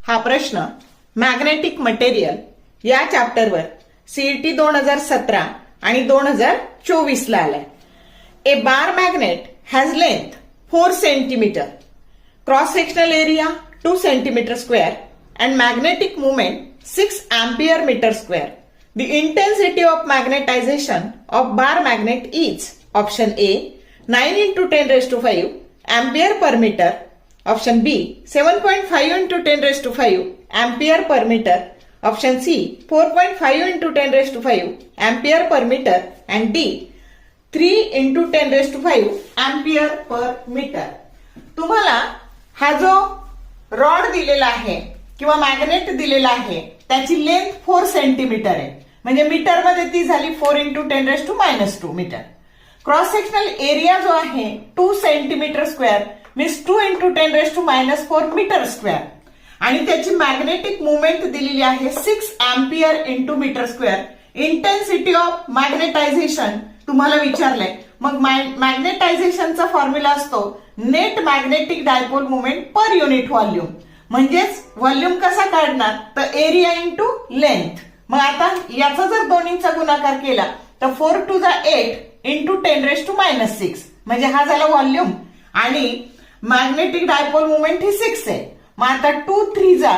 हा प्रश्न magnetic material या चॅप्टरवर सीईटी 2017 आणि 2024 ला आलाय. A bar magnet has length 4 centimetre, cross sectional area 2 centimetre square and magnetic moment 6 ampere meter square. The intensity of magnetization of bar magnet is option A 9 into 10 raised to 5 ampere per meter, option B 7.5 into 10 raised to 5 ampere per meter, option C 4.5 into 10 raised to 5 ampere per meter, and D 3 into 10 raised to 5 ampere per meter. तुम्हाला हा जो rod दिलेला आहे किंवा magnet दिलेला आहे त्याची length 4 centimetre आहे, म्हणजे मीटर मध्ये ती झाली 4 into 10 raised to -2 metre. Cross sectional area जो आहे 2 centimetre square means 2 into 10 raised to -4 metre square, आणि त्याची मॅग्नेटिक मुवमेंट दिलेली आहे 6 ampere into metre square. Intensity of magnetization तुम्हाला विचारलंय, मग मॅग्नेटायझेशनचा फॉर्म्युला असतो net magnetic dipole movement per unit volume. म्हणजेच व्हॉल्यूम कसा काढणार तर एरिया इंटू लेंथ. मग आता याचा जर दोन्हीचा गुणाकार केला तर 4 to the 8 into 10 raised to -6, म्हणजे हा झाला व्हॉल्यूम आणि मॅग्नेटिक डायपोल मुवमेंट ही 6 आहे. मग आता 2 3 जा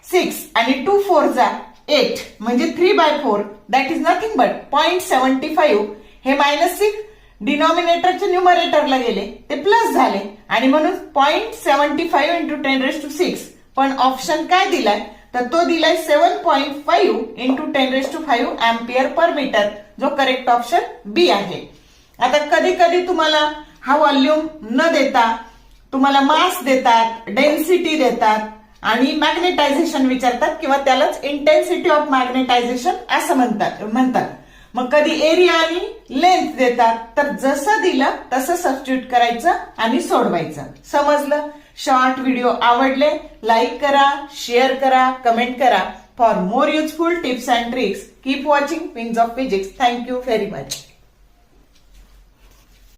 6 आणि 2 4 जा 8, म्हणजे 3/4 दॅट इज नथिंग बट 0.75. हे -6 डिनॉमिनेटरच्या न्यूमरेटरला गेले ते प्लस झाले आणि म्हणून 0.75 इंटू 10 raised to 6. पण ऑप्शन काय दिलाय तर तो दिलाय 7.5 into 10 raised to 5 ampere per metre, जो करेक्ट ऑप्शन बी आहे. आता कधी कधी तुम्हाला हा व्हॉल्यूम न देता तुम्हाला मास देतात, डेन्सिटी देतात आणि मॅग्नेटायझेशन विचारतात किंवा त्यालाच इंटेन्सिटी ऑफ मॅग्नेटायझेशन असं म्हणतात. मग कधी एरिया आणि लेंथ देतात, तर जसं दिलं तसं सबस्टिट्यूट करायचं आणि सोडवायचं. समजलं? शॉर्ट व्हिडिओ आवडले लाईक करा, शेअर करा, कमेंट करा. For more useful tips and tricks keep watching wings of physics. Thank you very much.